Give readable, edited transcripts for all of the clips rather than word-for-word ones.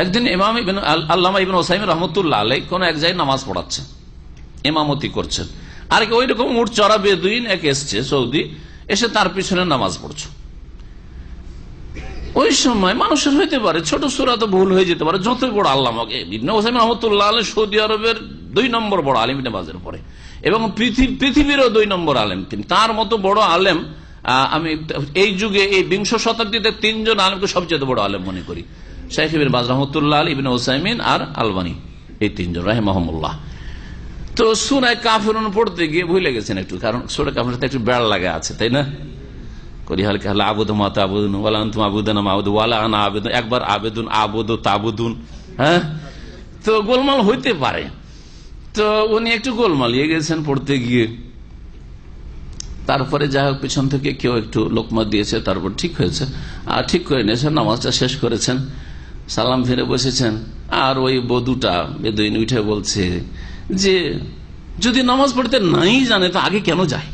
একদিন ইমাম আল্লামা ইবনে উসাইমিন রহমতুল্লাহ আলাইহি কোন এক জায়গায় নামাজ পড়াচ্ছেন, ইমামতি করছেন, আর ওই রকম উট চড়া বেদুইন এক এসছে সৌদি, এসে তার পিছনে নামাজ পড়ছে। ওই সময় মানুষের হইতে পারে ছোট সূরা তো ভুল হয়ে যেতে পারে, যতই বড় আল্লামা ইবনে উসাইমিন রহমতুল্লাহ আলাইহি সৌদি আরবের 2 নম্বর বড় আলেম নামাজের পরে, এবং পৃথিবীরও 2 নম্বর আলেম তিনি। তার মতো বড় আলেম আমি এই যুগে এই 20 শতাব্দীতে 3 জন আলেমকে সবচেয়ে বড় আলেম মনে করি, শাইখ ইবনে বাজ রহমতুল্লাহ আলাইহি, ইবনে উসাইমিন আর আলবানী, এই 3 জন রাহিমাহুমুল্লাহ। তো সূরা কাফিরুন পড়তে গিয়ে ভুলে গেছেন একটু, কারণ সূরা কাফিরুনতে একটু বেড় লাগা আছে, তাই না? করি হালকা হাল আবুদু মা তাবুদুন ওয়ালা আনতুম আবুদুনা মা আবুদু ওয়ালা আনা আবুদু, একবার আবেদুন আবুদু তাবুদুন, হ্যাঁ, তো গোলমাল হইতে পারে। তো উনি একটু গোলমালিয়ে গেছেন পড়তে গিয়ে, তারপরে যাই হোক পিছন থেকে কেউ একটু লোকমা দিয়েছে, তারপর ঠিক হয়েছে, আর ঠিক করে নিয়েছেন, নামাজটা শেষ করেছেন, সালাম ফিরে বসেছেন। আর ওই বধুটা বেদুইন উঠে বলছে যে যদি নামাজ পড়তে নাই জানে তো আগে কেন যায়?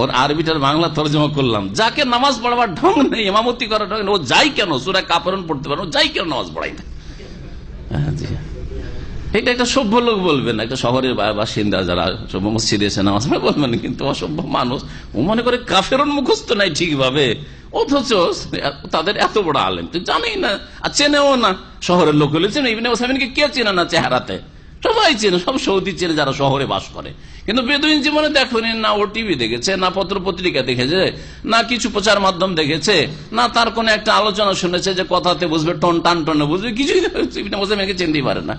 ওর আরবিটার বাংলা তর্জমা করলাম, যাকে নামাজ পড়াবার ঢং নেই, ইমামতি করার ঢং নেই, ও যাই কেন? সূরা কাফিরুন পড়তে পারে, ও যাই কেন নামাজ পড়াই না? এটা একটা সভ্য লোক বলবেন, একটা শহরের বাসিন্দা যারা সভ্য মসজিদে এসে নামাজ পড়ে বলবেন, কিন্তু অসভ্য মানুষ ও মনে করে কাফেরুন মুখস্থ নাই ঠিকভাবে, অথচ তাদের এত বড় আলেম তো জানেই না, আর চেনেও না। শহরের লোক হলে চেনে, ইবনে উসাইমিনকে কে চেনে না চেহারাতে? সবাই চেনে, সব সৌদি চেনে যারা শহরে বাস করে। কিন্তু বেদুইন জীবনে দেখেনি, না ও টিভি দেখেছে, না পত্র পত্রিকা দেখেছে, না কিছু প্রচার মাধ্যম দেখেছে, না তার কোন একটা আলোচনা শুনেছে যে কথাতে বুঝবে, টান টনে বুঝবে, কিছুই ইবনে উসাইমিনকে চিনতেই পারে না।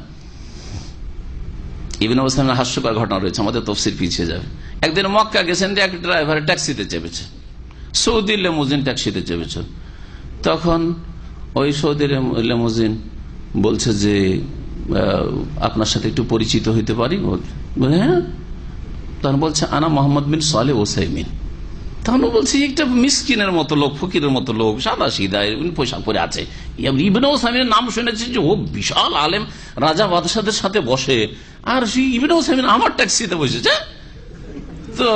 ইবনে উসাইমিনের হাস্যকর ঘটনা রয়েছে, আমাদের তাফসীর পিছিয়ে যাবে। একদিন মক্কা গেছেন, এক ড্রাইভার ট্যাক্সিতে চেপেছে, সৌদি লেমুজিন ট্যাক্সিতে চেপেছে। তখন ওই সৌদি লেমুজিন বলছে যে আপনার সাথে একটু পরিচিত হইতে পারি? হ্যাঁ। তখন বলছে আনা মোহাম্মদ বিন সালেহ উসাইমিন। তখন বলছে একটা মিসকিনের মতো লোক, ফকিরের মতো লোক, সাদা সিধা পোশাক পরে আছে। ইবনে উসাইমিনের নাম শুনেছে যে ও বিশাল আলেম, রাজা বাদশাদের সাথে বসে, আর সেই ইবনে উসাইমিন আমার ট্যাক্সিতে বসেছে। তো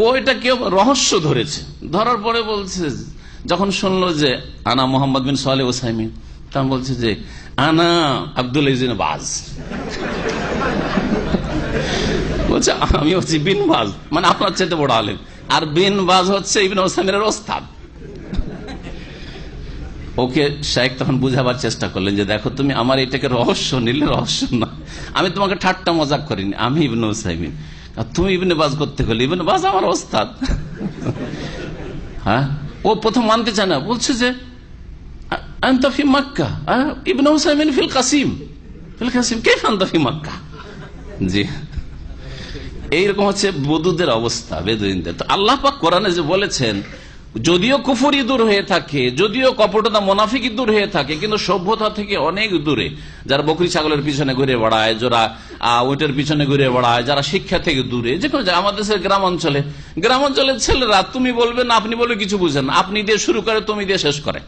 ও এটা কেউ রহস্য ধরেছে, ধরার পরে বলছে, যখন শুনলো যে আনা মোহাম্মদ বিন সালেহ উসাইমিন, তখন বলছে যে আনা আব্দুল আজিজ বাজ। বলছে আমি হচ্ছি বিন বাজ, মানে আপনার চাইতে বড় আলেম, আর বিন বাজ হচ্ছে ইবনে উসাইমিনের ওস্তাদ। ওকে শাইখ তখন বুঝাবার চেষ্টা করলেন যে দেখো তুমি আমার এটাকে রহস্য নিলে, রহস্য না, আমি তোমাকে ঠাট্টা মজাক করিনি, আমি ইবনে উসাইমিন, আর তুমি ইবনে বাজ করতে গেলে, ইবনে বাজ আমার ওস্তাদ। হ্যাঁ, ও প্রথম মানতে চায় না, বলছে যে আনতা ফি মক্কা ইবনে উসাইমিন ফিল কাসিম, ফিল কাসিম কাইফ আনতা ফি মক্কা। জি, এইরকম হচ্ছে বদুদের অবস্থা, বেদুইনদের। তো আল্লাহ পাক কোরআনে যে বলেছেন, যদিও কুফরি দূর হয়ে থাকে, যদিও কপটতা মুনাফিকি দূর হয়ে থাকে, কিন্তু সভ্যতা থেকে অনেক দূরে যারা বকরি ছাগলের পিছনে ঘুরে বেড়ায়, যারা ওইটার পিছনে ঘুরে বেড়ায়, যারা শিক্ষা থেকে দূরে, যে কোনো আমাদের দেশের গ্রামাঞ্চলের ছেলেরা তুমি বলবে না, আপনি বলবে কিছু বুঝেন না, আপনি দিয়ে শুরু করে তুমি দিয়ে শেষ করে।